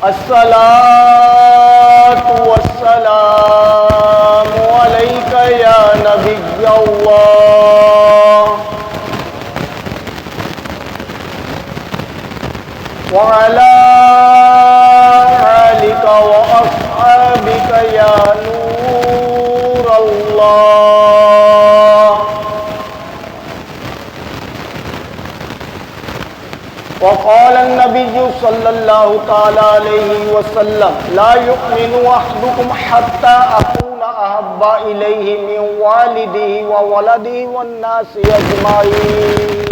الصلاۃ والسلام علیک یا نبی اللہ وعلی آلک واصحابک یا نور اللہ وقال النبي صلى الله تعالى عليه وسلم لا يؤمن أحدكم حتى أكون أحب إليه من والده وولده والناس أجمعين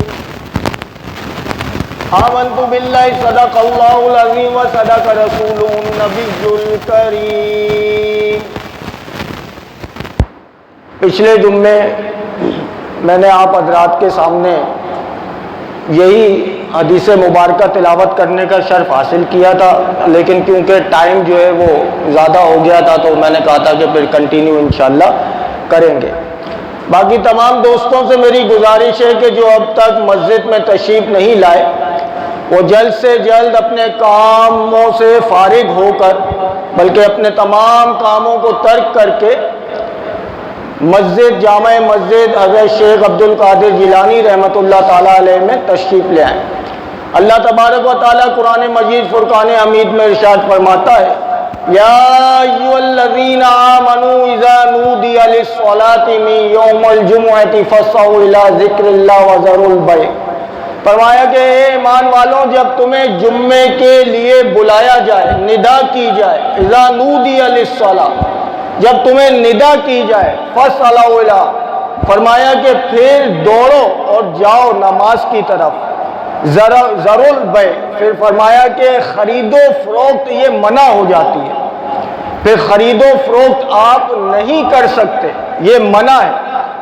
آمنت بالله صدق الله العظيم وصدق رسوله النبي الكريم. پچھلے جمعے میں نے آپ حضرات کے سامنے یہی حدیث مبارکہ تلاوت کرنے کا شرف حاصل کیا تھا، لیکن کیونکہ ٹائم جو ہے وہ زیادہ ہو گیا تھا تو میں نے کہا تھا کہ پھر کنٹینیو انشاءاللہ کریں گے. باقی تمام دوستوں سے میری گزارش ہے کہ جو اب تک مسجد میں تشریف نہیں لائے وہ جلد سے جلد اپنے کاموں سے فارغ ہو کر بلکہ اپنے تمام کاموں کو ترک کر کے مسجد جامع مسجد حضرت شیخ عبد القادر جیلانی رحمۃ اللہ تعالیٰ علیہ میں تشریف لے آئیں. اللہ تبارک و تعالیٰ قرآن مجید فرقان حمید میں ارشاد فرماتا ہے یا ایھا الذین آمنوا اذا نودی للصلاۃ من یوم الجمعۃ فاسعوا الی ذکر اللہ وذروا البیع. فرمایا کہ اے ایمان والوں جب تمہیں جمعے کے لیے بلایا جائے، ندا کی جائے، اذا نودی للصلاۃ جب تمہیں ندا کی جائے، فاسعوا الی فرمایا کہ پھر دوڑو اور جاؤ نماز کی طرف، ذروا البیع پھر فرمایا کہ خرید و فروخت یہ منع ہو جاتی ہے، پھر خرید و فروخت آپ نہیں کر سکتے، یہ منع ہے.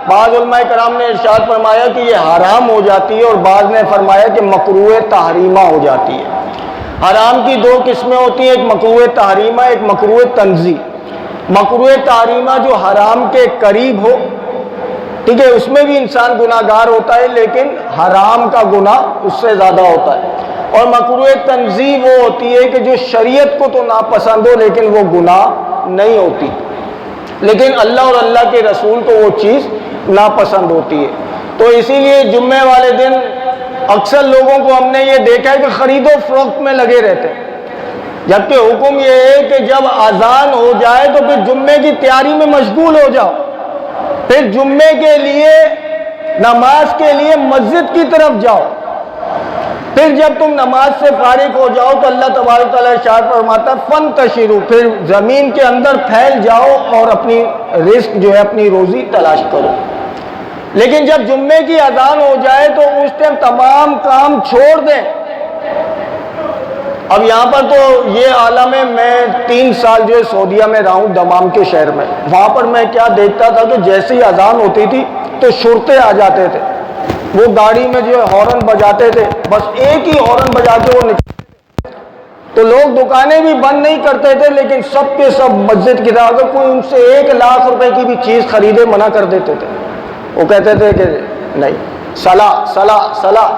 بعض علماء کرام نے ارشاد فرمایا کہ یہ حرام ہو جاتی ہے اور بعض نے فرمایا کہ مکروہ تحریمہ ہو جاتی ہے. حرام کی دو قسمیں ہوتی ہیں، ایک مکروہ تحریمہ ایک مکروہ تنزیہ. مکروہ تحریمہ جو حرام کے قریب ہو، ٹھیک ہے، اس میں بھی انسان گناہ گار ہوتا ہے لیکن حرام کا گناہ اس سے زیادہ ہوتا ہے. اور مکروہ تنزیہ وہ ہوتی ہے کہ جو شریعت کو تو ناپسند ہو لیکن وہ گناہ نہیں ہوتی، لیکن اللہ اور اللہ کے رسول کو وہ چیز ناپسند ہوتی ہے. تو اسی لیے جمعے والے دن اکثر لوگوں کو ہم نے یہ دیکھا ہے کہ خرید و فروخت میں لگے رہتے ہیں، جبکہ حکم یہ ہے کہ جب اذان ہو جائے تو پھر جمعے کی تیاری میں مشغول ہو جاؤ، پھر جمعے کے لیے نماز کے لیے مسجد کی طرف جاؤ. پھر جب تم نماز سے فارغ ہو جاؤ تو اللہ تبارک تعالیٰ ارشاد فرماتا ہے فانتشروا پھر زمین کے اندر پھیل جاؤ اور اپنی رزق جو ہے اپنی روزی تلاش کرو. لیکن جب جمعے کی اذان ہو جائے تو اس ٹائم تمام کام چھوڑ دیں. اب یہاں پر تو یہ عالم ہے، میں 3 سال جو ہے سعودیہ میں رہا ہوں دمام کے شہر میں، وہاں پر میں کیا دیکھتا تھا کہ جیسے ہی اذان ہوتی تھی تو شرطے آ جاتے تھے، وہ گاڑی میں جو ہے ہارن بجاتے تھے، بس ایک ہی ہارن بجا کے وہ نکلتے تو لوگ دکانیں بھی بند نہیں کرتے تھے لیکن سب کے سب مسجد کی طرف اگر کوئی ان سے 1 لاکھ روپے کی بھی چیز خریدے منع کر دیتے تھے. وہ کہتے تھے کہ نہیں صلاح صلاح صلاح،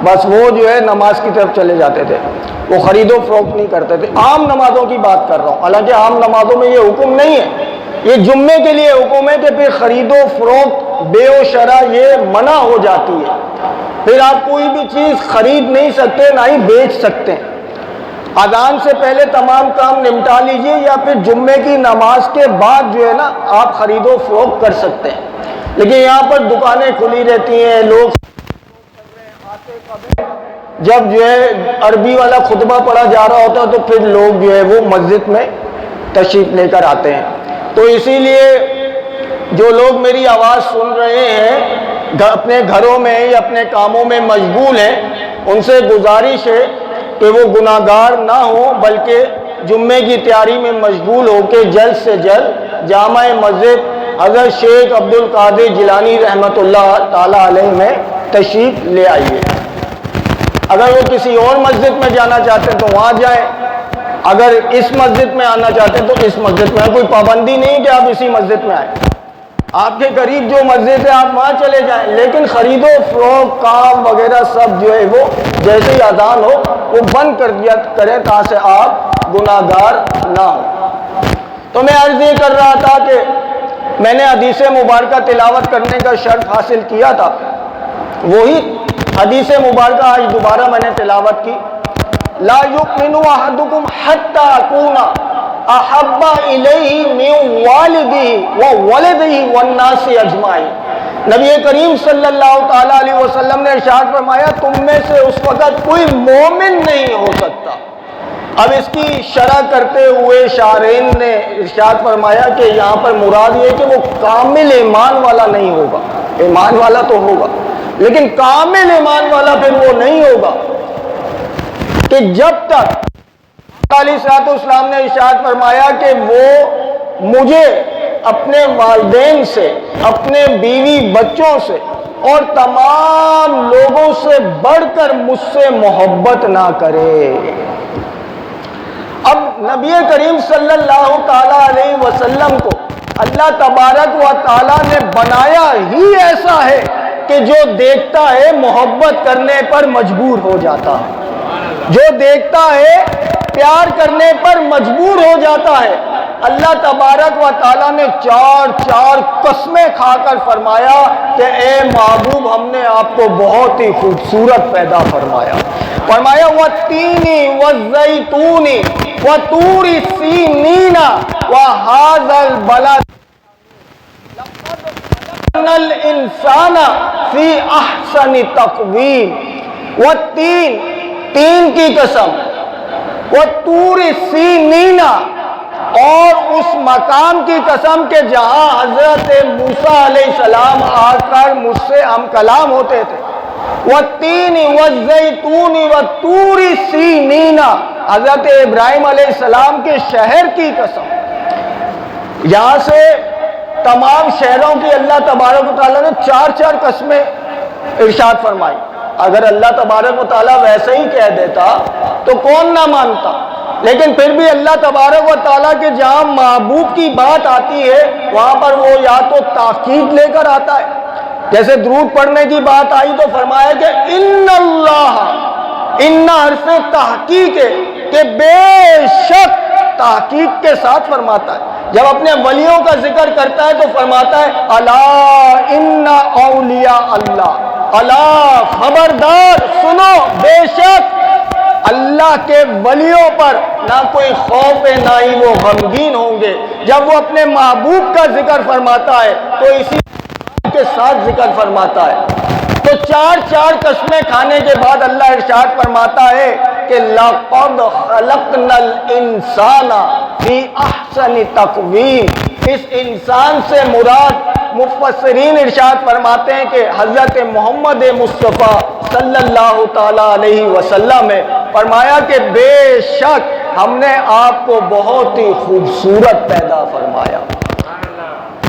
بس وہ جو ہے نماز کی طرف چلے جاتے تھے، وہ خرید و فروخت نہیں کرتے تھے. عام نمازوں کی بات کر رہا ہوں، حالانکہ عام نمازوں میں یہ حکم نہیں ہے، یہ جمعے کے لیے حکم ہے کہ پھر خرید و فروخت بے و شرع یہ منع ہو جاتی ہے. پھر آپ کوئی بھی چیز خرید نہیں سکتے نہ ہی بیچ سکتے. اذان سے پہلے تمام کام نمٹا لیجئے یا پھر جمعے کی نماز کے بعد جو ہے نا آپ خرید و فروخت کر سکتے ہیں. لیکن یہاں پر دکانیں کھلی رہتی ہیں، لوگ جب جو ہے عربی والا خطبہ پڑھا جا رہا ہوتا ہے تو پھر لوگ جو ہے وہ مسجد میں تشریف لے کر آتے ہیں. تو اسی لیے جو لوگ میری آواز سن رہے ہیں اپنے گھروں میں یا اپنے کاموں میں مشغول ہیں، ان سے گزارش ہے کہ وہ گناہ گار نہ ہوں بلکہ جمعے کی تیاری میں مشغول ہو کے جلد سے جلد جامع مسجد حضرت شیخ عبد القادر جیلانی رحمۃ اللہ تعالیٰ علیہ میں تشریف لے آئیے. اگر وہ کسی اور مسجد میں جانا چاہتے ہیں تو وہاں جائیں، اگر اس مسجد میں آنا چاہتے ہیں تو اس مسجد میں. کوئی پابندی نہیں کہ آپ اسی مسجد میں آئیں. آپ کے قریب جو مسجد ہے آپ وہاں چلے جائیں، لیکن خرید و فروخت کام وغیرہ سب جو ہے وہ جیسے ہی اذان ہو وہ بند کر دیا کریں تاکہ آپ گناہگار نہ ہوں۔ تو میں عرض یہ کر رہا تھا کہ میں نے حدیث مبارکہ تلاوت کرنے کا شرف حاصل کیا تھا، وہی حدیث مبارکہ آج دوبارہ میں نے تلاوت کی۔ لا یؤمن احدکم حتی اکون احب الیہ من والدہ وولدہ والناس اجمعین۔ نبی کریم صلی اللہ تعالیٰ علیہ وسلم نے ارشاد فرمایا تم میں سے اس وقت کوئی مومن نہیں ہو سکتا۔ اب اس کی شرح کرتے ہوئے شارحین نے ارشاد فرمایا کہ یہاں پر مراد یہ کہ وہ کامل ایمان والا نہیں ہوگا، ایمان والا تو ہوگا لیکن کامل ایمان والا پھر وہ نہیں ہوگا کہ جب تک علیہ الصلوۃ والسلام نے ارشاد فرمایا کہ وہ مجھے اپنے والدین سے، اپنے بیوی بچوں سے اور تمام لوگوں سے بڑھ کر مجھ سے محبت نہ کرے۔ اب نبی کریم صلی اللہ تعالیٰ علیہ وسلم کو اللہ تبارک و تعالیٰ نے بنایا ہی ایسا ہے کہ جو دیکھتا ہے محبت کرنے پر مجبور ہو جاتا ہے، جو دیکھتا ہے پیار کرنے پر مجبور ہو جاتا ہے۔ اللہ تبارک و تعالیٰ نے چار قسمیں کھا کر فرمایا کہ اے محبوب ہم نے آپ کو بہت ہی خوبصورت پیدا فرمایا۔ فرمایا وَالتِّينِ وَالزَّيْتُونِ وَطُورِ سِينِينَ وَهَذَا الْبَلَدِ لَقَدْ خَلَقْنَا الْإِنسَانَ فِي أَحْسَنِ تَقْوِيمٍ۔ وَالتِّينِ، تین کی قسم، وَطُورِ سِينِينَ، اور اس مقام کی قسم کہ جہاں حضرت موسیٰ علیہ السلام آ کر مجھ سے ہم کلام ہوتے تھے۔ وَالتِّينِ وَالزَّيْتُونِ وَطُورِ سِينِينَ، حضرت ابراہیم علیہ السلام کے شہر کی قسم۔ یہاں سے تمام شہروں کی اللہ تبارک و تعالیٰ نے چار قسمیں ارشاد فرمائی۔ اگر اللہ تبارک و تعالیٰ ویسے ہی کہہ دیتا تو کون نہ مانتا، لیکن پھر بھی اللہ تبارک و تعالیٰ کے جہاں محبوب کی بات آتی ہے وہاں پر وہ یا تو تاکید لے کر آتا ہے، جیسے درود پڑھنے کی بات آئی تو فرمایا کہ ان اللہ، ان حرف تحقیق ہے کہ بے شک، تحقیق کے ساتھ فرماتا ہے۔ جب اپنے ولیوں کا ذکر کرتا ہے تو فرماتا ہے الا ان اولیاء اللہ، الا خبردار سنو، بے شک اللہ کے ولیوں پر نہ کوئی خوف ہے نہ ہی وہ غمگین ہوں گے۔ جب وہ اپنے محبوب کا ذکر فرماتا ہے تو اسی کے ساتھ ذکر فرماتا ہے۔ تو چار قسمیں کھانے کے بعد اللہ ارشاد فرماتا ہے کہ لَقَدْ خَلَقْنَا الْإِنسَانَ فِي أَحْسَنِ تَقْوِيمٍ۔ اس انسان سے مراد مفسرین ارشاد فرماتے ہیں کہ حضرت محمد مصطفیٰ صلی اللہ تعالیٰ علیہ وسلم ہے۔ فرمایا کہ بے شک ہم نے آپ کو بہت ہی خوبصورت پیدا فرمایا۔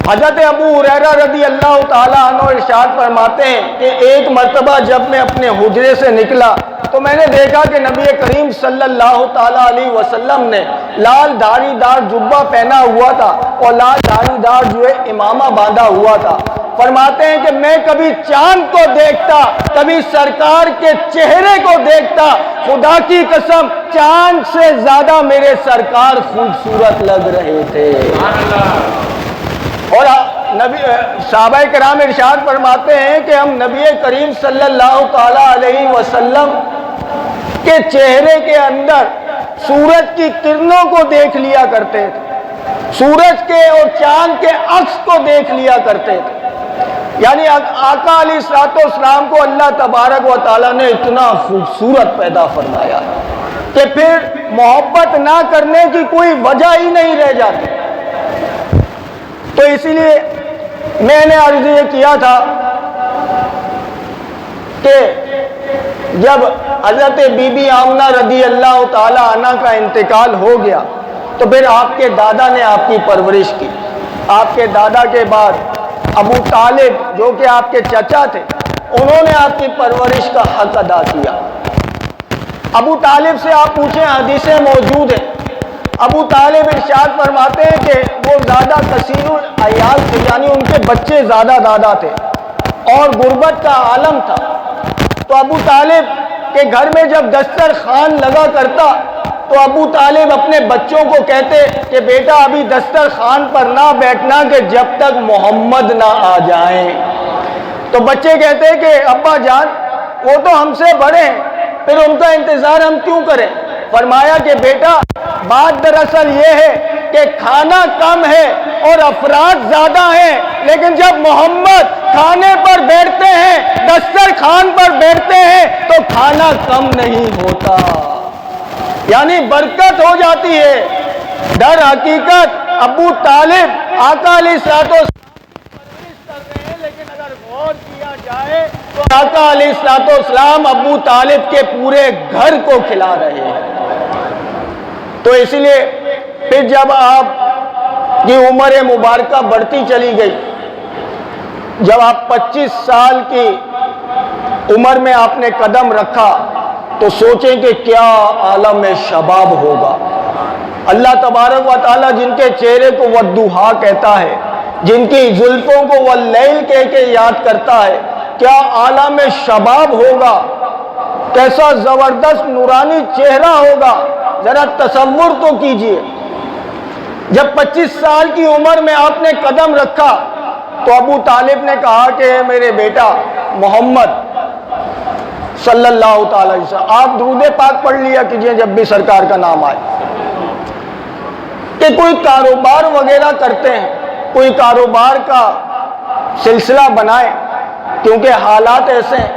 حضرت ابو ہریرہ رضی اللہ تعالیٰ عنہ ارشاد فرماتے ہیں کہ ایک مرتبہ جب میں اپنے حجرے سے نکلا تو میں نے دیکھا کہ نبی کریم صلی اللہ تعالیٰ علیہ وسلم نے لال دھاری دار جبہ پہنا ہوا تھا اور لال دھاری دار جو ہے امامہ باندھا ہوا تھا۔ فرماتے ہیں کہ میں کبھی چاند کو دیکھتا، کبھی سرکار کے چہرے کو دیکھتا، خدا کی قسم چاند سے زیادہ میرے سرکار خوبصورت لگ رہے تھے۔ اور صحابہ کرام ارشاد فرماتے ہیں کہ ہم نبی کریم صلی اللہ تعالیٰ علیہ وسلم کے چہرے کے اندر سورج کی کرنوں کو دیکھ لیا کرتے تھے، سورج کے اور چاند کے عکس کو دیکھ لیا کرتے تھے۔ یعنی آقا علیہ الصلوۃ والسلام کو اللہ تبارک و تعالیٰ نے اتنا خوبصورت پیدا فرمایا کہ پھر محبت نہ کرنے کی کوئی وجہ ہی نہیں رہ جاتی۔ تو اسی لیے میں نے عرض یہ کیا تھا کہ جب حضرت بی بی آمنہ رضی اللہ تعالی عنہ کا انتقال ہو گیا تو پھر آپ کے دادا نے آپ کی پرورش کی۔ آپ کے دادا کے بعد ابو طالب جو کہ آپ کے چچا تھے انہوں نے آپ کی پرورش کا حق ادا کیا۔ ابو طالب سے آپ پوچھیں، حدیثیں موجود ہیں، ابو طالب ارشاد فرماتے ہیں کہ وہ زیادہ کثیر العیال تھے، یعنی ان کے بچے زیادہ تھے اور غربت کا عالم تھا۔ تو ابو طالب کے گھر میں جب دسترخوان لگا کرتا تو ابو طالب اپنے بچوں کو کہتے کہ بیٹا ابھی دسترخوان پر نہ بیٹھنا کہ جب تک محمد نہ آ جائیں۔ تو بچے کہتے کہ ابا جان وہ تو ہم سے بڑے ہیں، پھر ان کا انتظار ہم کیوں کریں؟ فرمایا کہ بیٹا بات دراصل یہ ہے کہ کھانا کم ہے اور افراد زیادہ ہیں، لیکن جب محمد کھانے پر بیٹھتے ہیں، دسترخوان پر بیٹھتے ہیں تو کھانا کم نہیں ہوتا، یعنی برکت ہو جاتی ہے۔ در حقیقت ابو طالب آقا علیہ الصلوۃ والسلام کر رہے ہیں، لیکن اگر غور کیا جائے تو آقا علیہ الصلوۃ والسلام ابو طالب کے پورے گھر کو کھلا رہے ہیں۔ تو اس لیے پھر جب آپ کی عمر مبارکہ بڑھتی چلی گئی، جب آپ 25 سال کی عمر میں آپ نے قدم رکھا تو سوچیں کہ کیا عالم شباب ہوگا۔ اللہ تبارک و تعالیٰ جن کے چہرے کو والضحیٰ کہتا ہے، جن کی زلفوں کو واللیل کہہ کے یاد کرتا ہے، کیا عالم شباب ہوگا، کیسا زبردست نورانی چہرہ ہوگا، ذرا تصور تو کیجئے۔ جب 25 سال کی عمر میں آپ نے قدم رکھا تو ابو طالب نے کہا کہ میرے بیٹا محمد صلی اللہ تعالی علیہ وسلم، آپ درود پاک پڑھ لیا کیجئے جب بھی سرکار کا نام آئے، کہ کوئی کاروبار وغیرہ کرتے ہیں، کوئی کاروبار کا سلسلہ بنائے، کیونکہ حالات ایسے ہیں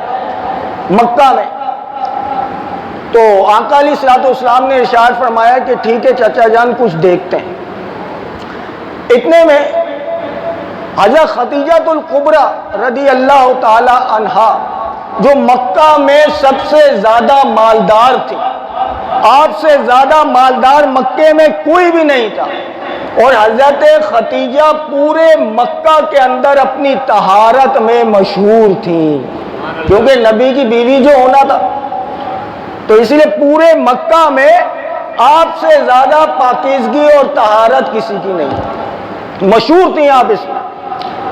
مکہ میں۔ تو آقا علیہ الصلوۃ والسلام نے ارشاد فرمایا کہ ٹھیک ہے چچا جان کچھ دیکھتے ہیں۔ اتنے میں حضرت خدیجہ الکبریٰ رضی اللہ تعالی عنہا جو مکہ میں سب سے زیادہ مالدار تھی، آپ سے زیادہ مالدار مکے میں کوئی بھی نہیں تھا، اور حضرت خدیجہ پورے مکہ کے اندر اپنی طہارت میں مشہور تھی، کیونکہ نبی کی بیوی جو ہونا تھا، تو اس لیے پورے مکہ میں آپ سے زیادہ پاکیزگی اور طہارت کسی کی نہیں، مشہور تھیں آپ اس میں،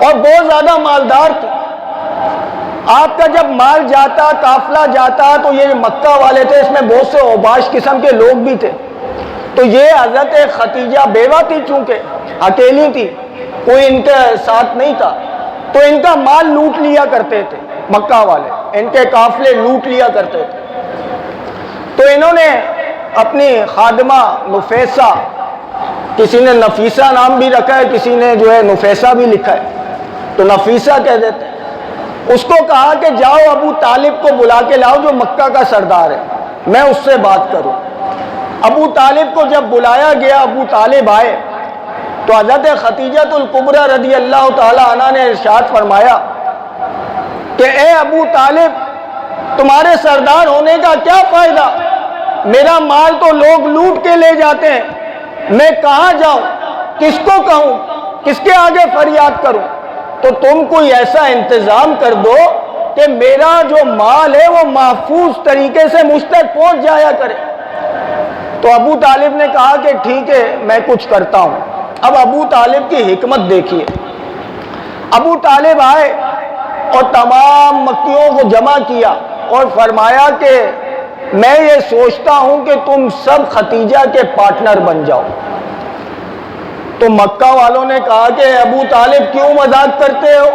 اور بہت زیادہ مالدار تھی۔ آپ کا جب مال جاتا، قافلہ جاتا، تو یہ مکہ والے تھے، اس میں بہت سے اوباش قسم کے لوگ بھی تھے، تو یہ حضرت خدیجہ بیوہ تھی، چونکہ اکیلی تھی، کوئی ان کے ساتھ نہیں تھا، تو ان کا مال لوٹ لیا کرتے تھے مکہ والے، ان کے قافلے لوٹ لیا کرتے تھے۔ تو انہوں نے اپنی خادمہ نفیسہ، کسی نے نفیسہ نام بھی رکھا ہے، کسی نے جو ہے نفیسہ بھی لکھا ہے، تو نفیسہ کہہ دیتے ہیں، اس کو کہا کہ جاؤ ابو طالب کو بلا کے لاؤ جو مکہ کا سردار ہے، میں اس سے بات کروں۔ ابو طالب کو جب بلایا گیا، ابو طالب آئے تو حضرت خدیجہ الکبریٰ رضی اللہ تعالی عنہ نے ارشاد فرمایا کہ اے ابو طالب، تمہارے سردار ہونے کا کیا فائدہ، میرا مال تو لوگ لوٹ کے لے جاتے ہیں، میں کہاں جاؤں، کس کو کہوں، کس کے آگے فریاد کروں، تو تم کوئی ایسا انتظام کر دو کہ میرا جو مال ہے وہ محفوظ طریقے سے مجھ تک پہنچ جایا کرے۔ تو ابو طالب نے کہا کہ ٹھیک ہے میں کچھ کرتا ہوں۔ اب ابو طالب کی حکمت دیکھیے، ابو طالب آئے اور تمام مکیوں کو جمع کیا اور فرمایا کہ میں یہ سوچتا ہوں کہ تم سب خدیجہ کے پارٹنر بن جاؤ۔ تو مکہ والوں نے کہا کہ ابو طالب کیوں مذاق کرتے ہو،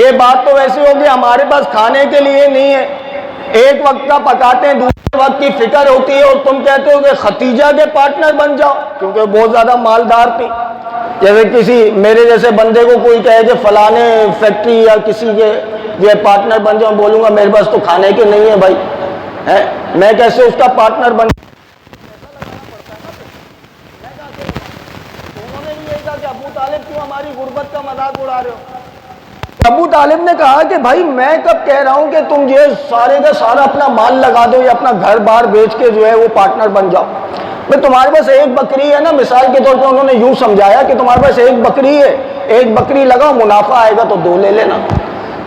یہ بات تو ویسے ہوگی ہمارے پاس کھانے کے لیے نہیں ہے، ایک وقت کا پکاتے ہیں، دوسرے وقت کی فکر ہوتی ہے، اور تم کہتے ہو کہ خدیجہ کے پارٹنر بن جاؤ، کیونکہ بہت زیادہ مالدار تھی۔ جیسے کسی میرے جیسے بندے کو کوئی کہے کہ فلانے فیکٹری یا کسی کے یہ پارٹنر بن جاؤ، بولوں گا میرے پاس تو کھانے کے نہیں ہے بھائی، میں کیسے اس کا پارٹنر بن۔ انہوں نے بھی یہی کہا کہ ابو طالب کیوں ہماری غربت کا مذاق اڑا رہے ہو۔ ابو طالب نے کہا کہ بھائی میں کب کہہ رہا ہوں کہ تم یہ سارے کا سارا اپنا مال لگا دو یا اپنا گھر بار بیچ کے جو ہے وہ پارٹنر بن جاؤ۔ بھائی تمہارے پاس ایک بکری ہے نا، مثال کے طور پر انہوں نے یوں سمجھایا کہ تمہارے پاس ایک بکری ہے، ایک بکری لگاؤ، منافع آئے گا تو 2 لے لینا،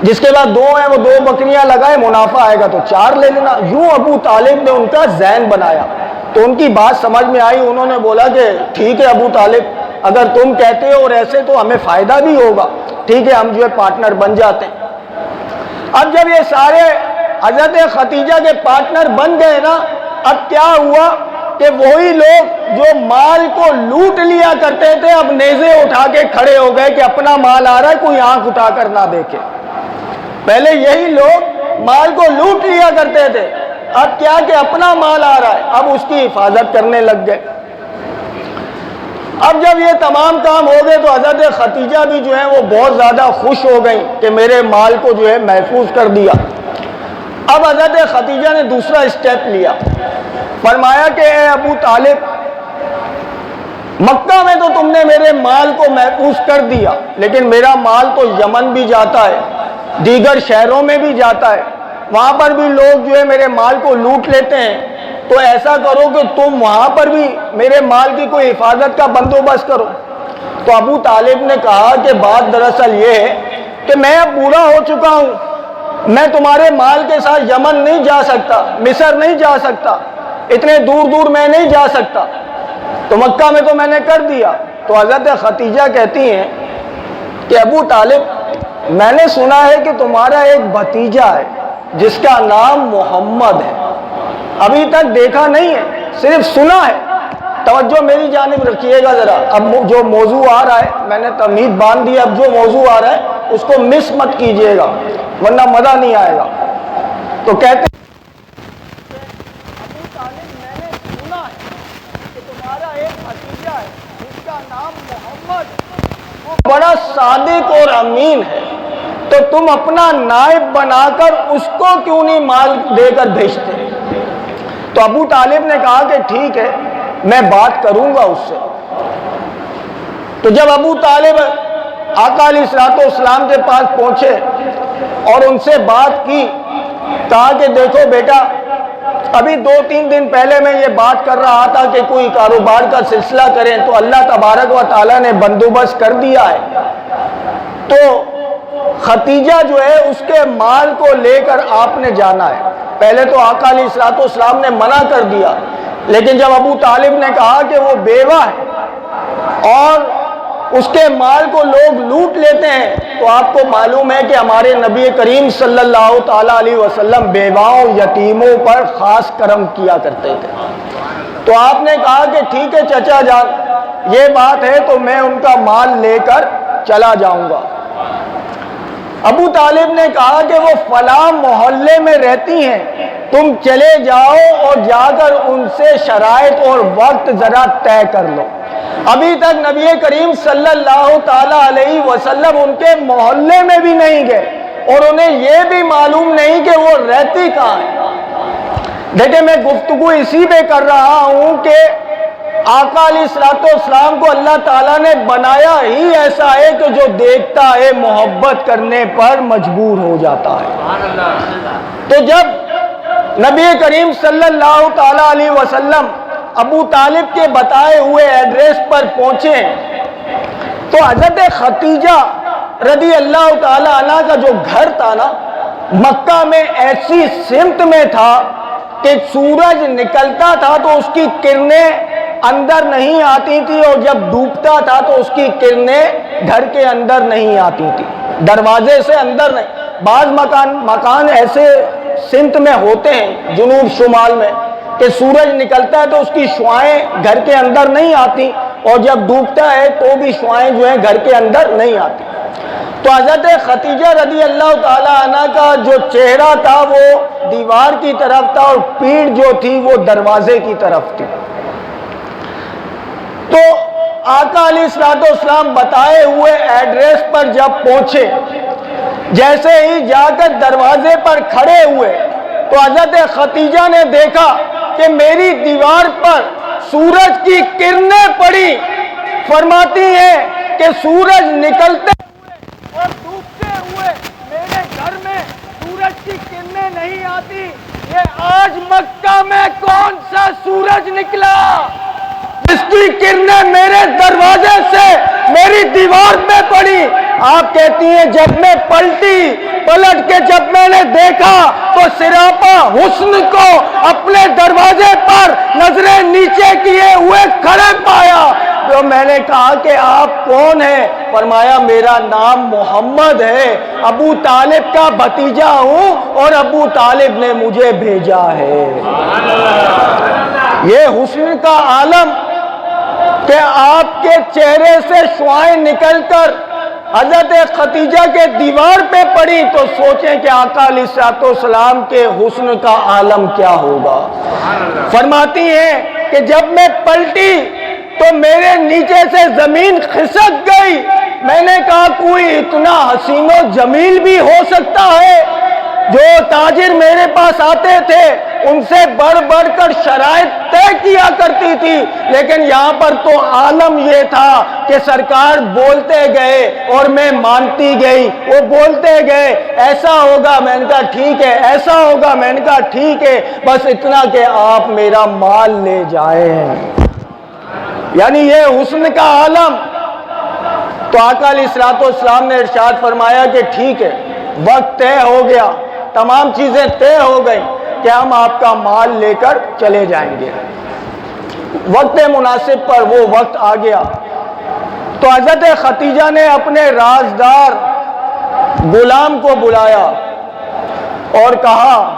جس کے بعد 2 ہیں وہ 2 بکریاں لگائے، منافع آئے گا تو 4 لے لینا۔ یوں ابو طالب نے ان کا ذہن بنایا، تو ان کی بات سمجھ میں آئی، انہوں نے بولا کہ ٹھیک ہے ابو طالب اگر تم کہتے ہو اور ایسے تو ہمیں فائدہ بھی ہوگا، ٹھیک ہے ہم جو ہے پارٹنر بن جاتے ہیں۔ اب جب یہ سارے حضرت خدیجہ کے پارٹنر بن گئے نا، اب کیا ہوا کہ وہی لوگ جو مال کو لوٹ لیا کرتے تھے اب نیزے اٹھا کے کھڑے ہو گئے کہ اپنا مال آ رہا ہے، کوئی آنکھ اٹھا کر نہ دیکھے۔ پہلے یہی لوگ مال کو لوٹ لیا کرتے تھے، اب کیا کہ اپنا مال آ رہا ہے، اب اس کی حفاظت کرنے لگ گئے۔ اب جب یہ تمام کام ہو گئے تو حضرت خدیجہ بھی جو ہے وہ بہت زیادہ خوش ہو گئی کہ میرے مال کو جو ہے محفوظ کر دیا۔ اب حضرت خدیجہ نے دوسرا اسٹیپ لیا، فرمایا کہ اے ابو طالب، مکہ میں تو تم نے میرے مال کو محفوظ کر دیا، لیکن میرا مال تو یمن بھی جاتا ہے، دیگر شہروں میں بھی جاتا ہے، وہاں پر بھی لوگ جو ہے میرے مال کو لوٹ لیتے ہیں، تو ایسا کرو کہ تم وہاں پر بھی میرے مال کی کوئی حفاظت کا بندوبست کرو۔ تو ابو طالب نے کہا کہ بات دراصل یہ ہے کہ میں اب بوڑھا ہو چکا ہوں، میں تمہارے مال کے ساتھ یمن نہیں جا سکتا، مصر نہیں جا سکتا، اتنے دور دور میں نہیں جا سکتا، تو مکہ میں تو میں نے کر دیا۔ تو حضرت خدیجہ کہتی ہیں کہ ابو طالب، میں نے سنا ہے کہ تمہارا ایک بھتیجا ہے جس کا نام محمد ہے، ابھی تک دیکھا نہیں ہے، صرف سنا ہے۔ توجہ میری جانب رکھیے گا ذرا، اب جو موضوع آ رہا ہے میں نے تمہید باندھ دی، اب جو موضوع آ رہا ہے اس کو مس مت کیجئے گا ورنہ مزہ نہیں آئے گا۔ تو کہتے ہیں ابو طالب، میں نے سنا ہے کہ تمہارا ایک بھتیجا ہے جس کا نام محمد، وہ بڑا صادق اور امین ہے، تو تم اپنا نائب بنا کر اس کو کیوں نہیں مال دے کر بھیجتے؟ تو ابو طالب نے کہا کہ ٹھیک ہے میں بات کروں گا اس سے۔ تو جب ابو طالب آقا علیہ الصلوۃ والسلام کے پاس پہنچے اور ان سے بات کی، کہا کہ دیکھو بیٹا، ابھی 2-3 دن پہلے میں یہ بات کر رہا تھا کہ کوئی کاروبار کا سلسلہ کریں، تو اللہ تبارک و تعالیٰ نے بندوبست کر دیا ہے، تو خدیجہ جو ہے اس کے مال کو لے کر آپ نے جانا ہے۔ پہلے تو آقا علیہ الصلوۃ والسلام نے منع کر دیا، لیکن جب ابو طالب نے کہا کہ وہ بیوہ ہے اور اس کے مال کو لوگ لوٹ لیتے ہیں، تو آپ کو معلوم ہے کہ ہمارے نبی کریم صلی اللہ تعالیٰ علیہ وسلم بیواؤں یتیموں پر خاص کرم کیا کرتے تھے۔ تو آپ نے کہا کہ ٹھیک ہے چچا جان، یہ بات ہے تو میں ان کا مال لے کر چلا جاؤں گا۔ ابو طالب نے کہا کہ وہ فلاں محلے میں رہتی ہیں، تم چلے جاؤ اور جا کر ان سے شرائط اور وقت ذرا طے کر لو۔ ابھی تک نبی کریم صلی اللہ تعالیٰ علیہ وسلم ان کے محلے میں بھی نہیں گئے اور انہیں یہ بھی معلوم نہیں کہ وہ رہتی کہاں ہے۔ دیکھیں میں گفتگو اسی پہ کر رہا ہوں کہ آقا علیہ الصلوۃ والسلام کو اللہ تعالیٰ نے بنایا ہی ایسا ہے کہ جو دیکھتا ہے محبت کرنے پر مجبور ہو جاتا ہے۔ تو جب نبی کریم صلی اللہ تعالیٰ علیہ وسلم ابو طالب کے بتائے ہوئے ایڈریس پر پہنچے تو حضرت خدیجہ رضی اللہ تعالیٰ عنہ کا جو گھر تھا نا، مکہ میں ایسی سمت میں تھا کہ سورج نکلتا تھا تو اس کی کرنیں اندر نہیں آتی تھی، اور جب ڈوبتا تھا تو اس کی کرنیں گھر کے اندر نہیں آتی تھی، دروازے سے اندر نہیں۔ بعض مکان ایسے سمت میں ہوتے ہیں جنوب شمال میں کہ سورج نکلتا ہے تو اس کی شعاعیں گھر کے اندر نہیں آتی، اور جب ڈوبتا ہے تو بھی شعاعیں جو ہیں گھر کے اندر نہیں آتی۔ تو حضرت خدیجہ رضی اللہ تعالیٰ عنہ کا جو چہرہ تھا وہ دیوار کی طرف تھا اور پیٹھ جو تھی وہ دروازے کی طرف تھی۔ تو آقا علیہ الصلوۃ والسلام بتائے ہوئے ایڈریس پر جب پہنچے، جیسے ہی جا کر دروازے پر کھڑے ہوئے تو حضرت خدیجہ نے دیکھا کہ میری دیوار پر سورج کی کرنیں پڑی۔ فرماتی ہیں کہ سورج نکلتے ہوئے اور ڈوبتے ہوئے میرے گھر میں سورج کی کرنیں نہیں آتی، یہ آج مکہ میں کون سا سورج نکلا جس کی کرنیں میرے دروازے سے میری دیوار پہ پڑی؟ آپ کہتی ہیں جب میں پلٹ کے جب میں نے دیکھا تو سراپا حسن کو اپنے دروازے پر نظریں نیچے کیے ہوئے کھڑے پایا۔ تو میں نے کہا کہ آپ کون ہیں؟ فرمایا میرا نام محمد ہے، ابو طالب کا بھتیجا ہوں اور ابو طالب نے مجھے بھیجا ہے۔ یہ حسن کا عالم کہ آپ کے چہرے سے شعائیں نکل کر حضرت خدیجہ کے دیوار پہ پڑی تو سوچیں کہ آقا علیہ الصلوۃ والسلام کے حسن کا عالم کیا ہوگا۔ فرماتی ہیں کہ جب میں پلٹی تو میرے نیچے سے زمین کھسک گئی۔ میں نے کہا کوئی اتنا حسین و جمیل بھی ہو سکتا ہے؟ جو تاجر میرے پاس آتے تھے ان سے بڑھ کر شرائط طے کیا کرتی تھی، لیکن یہاں پر تو عالم یہ تھا کہ سرکار بولتے گئے اور میں مانتی گئی۔ وہ بولتے گئے ایسا ہوگا، میں نے کہا ٹھیک ہے، ایسا ہوگا، میں نے کہا ٹھیک ہے، بس اتنا کہ آپ میرا مال لے جائیں۔ یعنی یہ حسن کا عالم۔ تو آقا علیہ الصلوۃ والسلام نے ارشاد فرمایا کہ ٹھیک ہے، وقت طے ہو گیا، تمام چیزیں طے ہو گئی کہ ہم آپ کا مال لے کر چلے جائیں گے۔ وقت مناسب پر وہ وقت آ گیا تو حضرت خدیجہ نے اپنے رازدار غلام کو بلایا اور کہا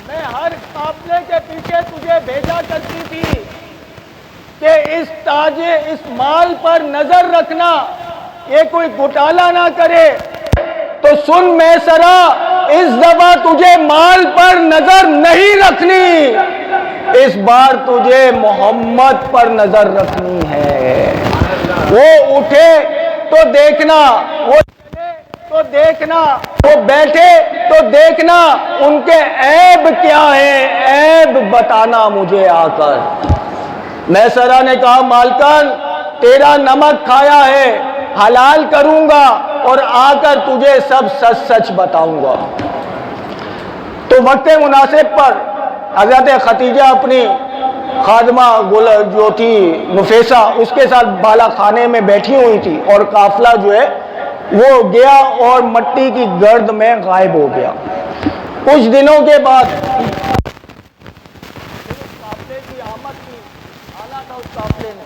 میں ہر قافلے کے پیچھے تجھے بھیجا کرتی تھی کہ اس مال پر نظر رکھنا، یہ کوئی گھوٹالہ نہ کرے۔ تو سن میسرا، اس دفعہ تجھے مال پر نظر نہیں رکھنی، اس بار تجھے محمد پر نظر رکھنی ہے۔ وہ اٹھے تو دیکھنا، وہ چلے تو دیکھنا، وہ بیٹھے تو دیکھنا، ان کے عیب کیا ہے، عیب بتانا مجھے آ کر۔ میسرہ نے کہا مالکن تیرا نمک کھایا ہے، حلال کروں گا اور آ کر تجھے سب سچ سچ بتاؤں گا۔ تو وقت مناسب پر حضرت خدیجہ اپنی خادمہ جو تھی نفیسہ، اس کے ساتھ بالا خانے میں بیٹھی ہوئی تھی اور قافلہ جو ہے وہ گیا اور مٹی کی گرد میں غائب ہو گیا۔ کچھ دنوں کے بعد قافلے کی آمد کی، آنا تھا اس قافلے نے۔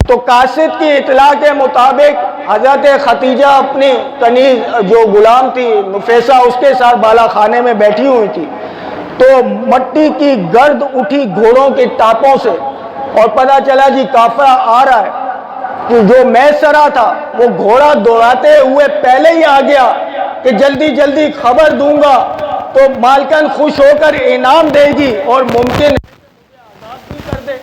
تو قاصد کی اطلاع کے مطابق حضرت خدیجہ اپنی کنیز جو غلام تھی نفیسہ، اس کے ساتھ بالا خانے میں بیٹھی ہوئی تھی تو مٹی کی گرد اٹھی گھوڑوں کے ٹاپوں سے اور پتہ چلا جی قافلہ آ رہا ہے۔ کہ جو میسرہ تھا وہ گھوڑا دوڑاتے ہوئے پہلے ہی آ گیا کہ جلدی جلدی خبر دوں گا تو مالکن خوش ہو کر انعام دے گی اور ممکن آزاد بھی کر دے۔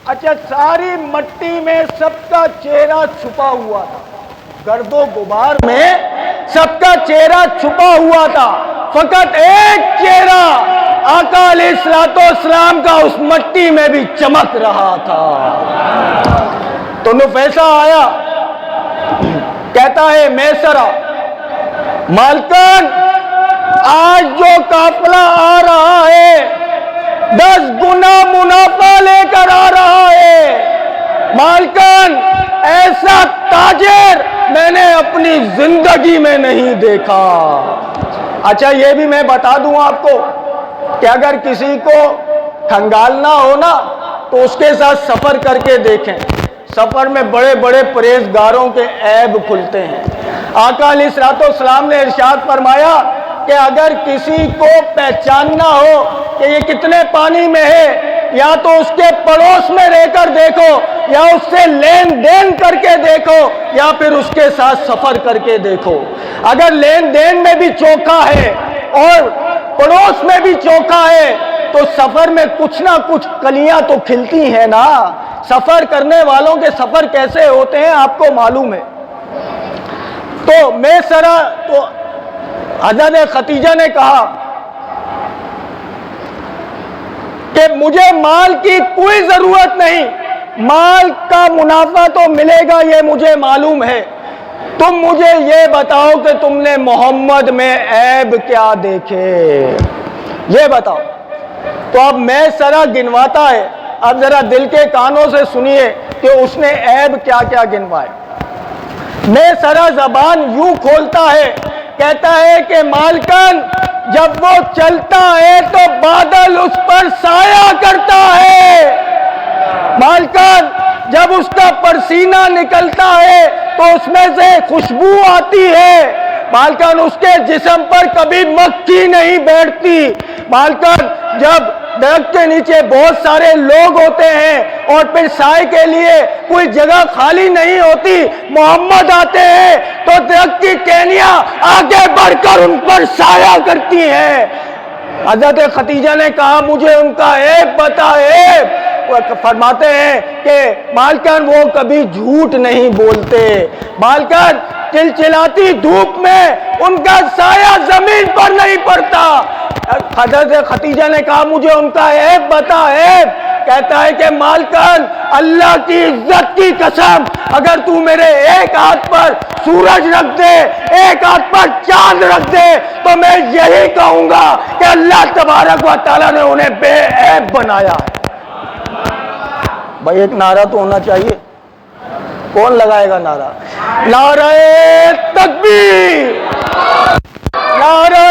اچھا، ساری مٹی میں سب کا چہرہ چھپا ہوا تھا، گرد و غبار میں سب کا چہرہ چھپا ہوا تھا، فقط ایک چہرہ آقا علیہ الصلوۃ والسلام کا اس مٹی میں بھی چمک رہا تھا۔ تو نفیسہ آیا، کہتا ہے میسرہ مالکن آج جو قافلہ آ رہا ہے 10 گنا منافع لے کر آ رہا ہے۔ مالکن ایسا تاجر میں نے اپنی زندگی میں نہیں دیکھا۔ اچھا، یہ بھی میں بتا دوں آپ کو کہ اگر کسی کو کھنگالنا ہو نا تو اس کے ساتھ سفر کر کے دیکھیں، سفر میں بڑے بڑے پرہیزگاروں کے عیب کھلتے ہیں۔ آقا علیہ الصلوۃ والسلام نے ارشاد فرمایا کہ اگر کسی کو پہچاننا ہو کہ یہ کتنے پانی میں ہے، یا تو اس کے پڑوس میں رہ کر دیکھو، یا اس سے لین دین کر کے دیکھو، یا پھر اس کے ساتھ سفر کر کے دیکھو۔ اگر لین دین میں بھی چوکھا ہے اور پڑوس میں بھی چوکھا ہے تو سفر میں کچھ نہ کچھ کلیاں تو کھلتی ہیں نا۔ سفر کرنے والوں کے سفر کیسے ہوتے ہیں آپ کو معلوم ہے۔ تو میسرہ تو حضرت خدیجہ نے کہا کہ مجھے مال کی کوئی ضرورت نہیں، مال کا منافع تو ملے گا یہ مجھے معلوم ہے، تم مجھے یہ بتاؤ کہ تم نے محمد میں عیب کیا دیکھے، یہ بتاؤ۔ تو اب میسرہ گنواتا ہے اب ذرا دل کے کانوں سے سنیے کہ اس نے عیب کیا کیا گنوائے۔ میں سرا زبان یوں کھولتا ہے، کہتا ہے کہ مالکن جب وہ چلتا ہے تو بادل اس پر سایہ کرتا ہے، مالکن جب اس کا پسینہ نکلتا ہے تو اس میں سے خوشبو آتی ہے، مالکن اس کے جسم پر کبھی مکھی نہیں بیٹھتی، مالکن جب درخت کے نیچے بہت سارے لوگ ہوتے ہیں اور پھر سائے کے لیے کوئی جگہ خالی نہیں ہوتی، محمد آتے ہیں تو درخت کی ٹہنیاں آگے بڑھ کر ان پر سایہ کرتی ہیں۔ حضرت خدیجہ نے کہا مجھے ان کا عیب بتا، عیب۔ وہ فرماتے ہیں کہ مالکن وہ کبھی جھوٹ نہیں بولتے، مالکن چلچلاتی دھوپ میں ان کا سایہ زمین پر نہیں پڑتا۔ حضرت خدیجہ نے کہا مجھے ان کا عیب بتا، عیب۔ کہتا ہے کہ مالکن اللہ کی عزت کی قسم اگر تو میرے ایک ہاتھ پر سورج رکھ دے، ایک ہاتھ پر چاند رکھ دے تو میں یہی کہوں گا کہ اللہ تبارک و تعالیٰ نے انہیں بے عیب بنایا ہے۔ بھائی ایک نعرہ تو ہونا چاہیے، کون لگائے گا نعرہ؟ نعرہ تکبیر، نعرہ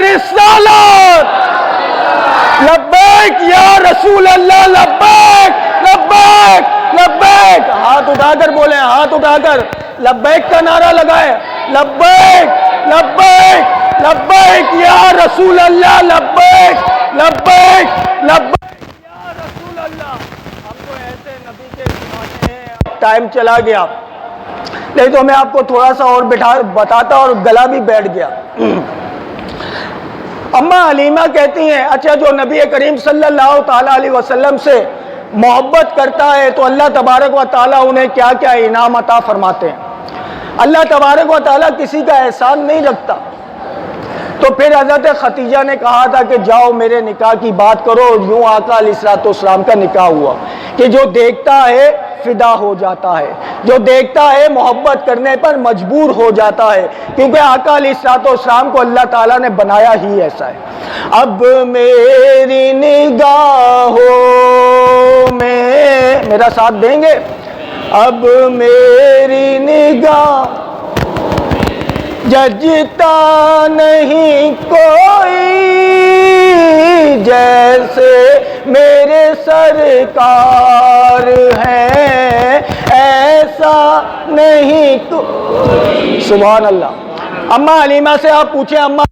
رسالت، لبیک یا رسول اللہ، لبیک لبیک لبیک۔ ہاتھ اٹھا کر بولیں، ہاتھ اٹھا کر لبیک کا نعرہ لگائیں، لبیک لبیک لبیک یا رسول اللہ، لبیک لبیک لبیک یا رسول اللہ۔ ہم تو ایسے نبی کے دیوانے ہیں۔ ٹائم چلا گیا نہیں تو میں آپ کو تھوڑا سا اور بتاتا اور گلا بھی بیٹھ گیا۔ اماں حلیمہ کہتی ہیں اچھا جو نبی کریم صلی اللہ تعالیٰ علیہ وسلم سے محبت کرتا ہے تو اللہ تبارک و تعالیٰ انہیں کیا کیا انعام عطا فرماتے ہیں۔ اللہ تبارک و تعالیٰ کسی کا احسان نہیں رکھتا، تو پھر حضرت خدیجہ نے کہا تھا کہ جاؤ میرے نکاح کی بات کرو، اور یوں آقا علیہ الصلوۃ والسلام کا نکاح ہوا کہ جو دیکھتا ہے فدا ہو جاتا ہے، جو دیکھتا ہے محبت کرنے پر مجبور ہو جاتا ہے، کیونکہ آقا علیہ الصلوۃ والسلام کو اللہ تعالیٰ نے بنایا ہی ایسا ہے۔ اب میری نگاہوں میں، میرا ساتھ دیں گے؟ اب میری نگاہ ججتا نہیں کوئی جیسے میرے سرکار ہیں، ایسا نہیں کوئی۔ سبحان اللہ۔ اماں حلیمہ سے آپ پوچھیں، اماں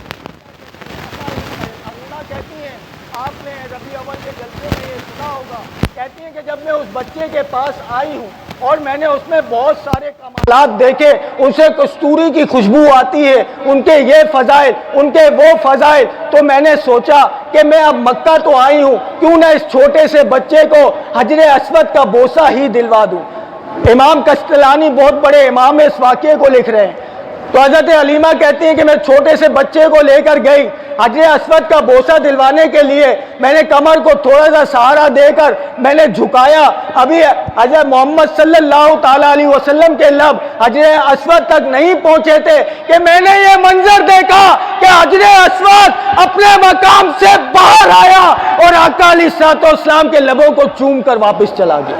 کہتی ہیں، آپ نے ربیع اول کے جلسے میں یہ سنا ہوگا، کہتی ہیں کہ جب میں اس بچے کے پاس آئی ہوں اور میں نے اس میں بہت سارے کمالات دیکھے، ان سے کستوری کی خوشبو آتی ہے، ان کے یہ فضائل، ان کے وہ فضائل، تو میں نے سوچا کہ میں اب مکہ تو آئی ہوں، کیوں نہ اس چھوٹے سے بچے کو حجر اسود کا بوسہ ہی دلوا دوں۔ امام کستلانی بہت بڑے امام اس واقعے کو لکھ رہے ہیں۔ تو حضرت حلیمہ کہتی ہیں کہ میں چھوٹے سے بچے کو لے کر گئی حجر اسود کا بوسہ دلوانے کے لیے، میں نے کمر کو تھوڑا سا سہارا دے کر میں نے جھکایا، ابھی حضرت محمد صلی اللہ تعالیٰ علیہ وسلم کے لب حجر اسود تک نہیں پہنچے تھے کہ میں نے یہ منظر دیکھا کہ حجر اسود اپنے مقام سے باہر آیا اور آقا علیہ الصلوۃ والسلام کے لبوں کو چوم کر واپس چلا گیا۔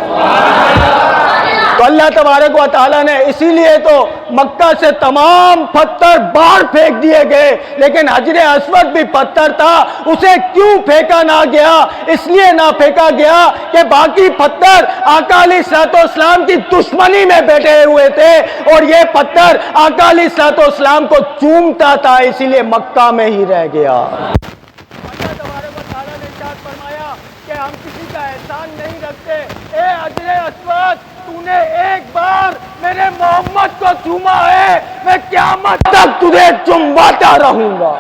تو اللہ تبارک و تعالیٰ نے اسی لیے تو مکہ سے تمام پتھر باہر پھینک دیے گئے، لیکن حجر اسود بھی پتھر تھا، اسے کیوں پھینکا نہ گیا؟ اس لیے نہ پھینکا گیا کہ باقی پتھر آقا علیہ الصلوۃ والسلام کی دشمنی میں بیٹھے ہوئے تھے اور یہ پتھر آقا علیہ الصلوۃ والسلام کو چومتا تھا، اسی لیے مکہ میں ہی رہ گیا۔ اللہ تبارک و تعالیٰ نے ارشاد فرمایا کہ ہم کسی کا احسان نہیں رکھتے، اے حجر اسود تو نے ایک بار میرے محمد کو چوما ہے، میں قیامت تک تجھے چمواتا رہوں گا،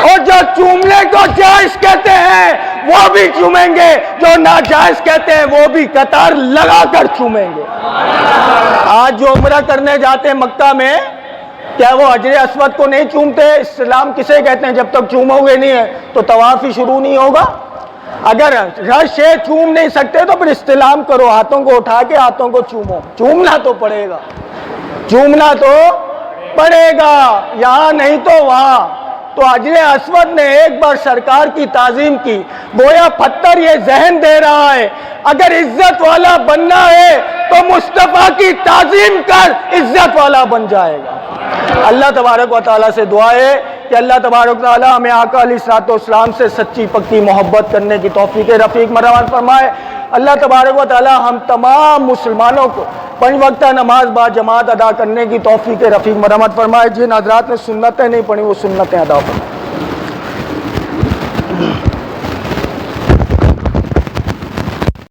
اور جو چومنے کو جائز کہتے ہیں وہ بھی چومیں گے، جو ناجائز کہتے ہیں وہ بھی قطار لگا کر چومیں گے۔ آج جو عمرہ کرنے جاتے ہیں مکہ میں، کیا وہ حجر اسود کو نہیں چومتے؟ اسلام کسے کہتے ہیں؟ جب تک چومو گے نہیں ہے تو طواف ہی شروع نہیں ہوگا۔ اگر رش ہے چوم نہیں سکتے تو پھر استلام کرو، ہاتھوں کو اٹھا کے ہاتھوں کو چومو، چومنا تو پڑے گا، چومنا تو پڑے گا، یہاں نہیں تو وہاں۔ تو حجر اسود نے ایک بار سرکار کی تعظیم کی، گویا پتھر یہ ذہن دے رہا ہے اگر عزت والا بننا ہے تو مصطفیٰ کی تعظیم کر، عزت والا بن جائے گا۔ اللہ تبارک و تعالیٰ سے دعا ہے کہ اللہ تبارک و تعالیٰ ہمیں آقا علیہ الصلوۃ والسلام سے سچی پکی محبت کرنے کی توفیق رفیق مرحمت فرمائے۔ اللہ تبارک و تعالیٰ ہم تمام مسلمانوں کو 5 وقتہ نماز با جماعت ادا کرنے کی توفیق رفیق مرحمت فرمائے۔ جن حضرات نے سنتیں نہیں پڑھی وہ سنتیں ادا فرمائے۔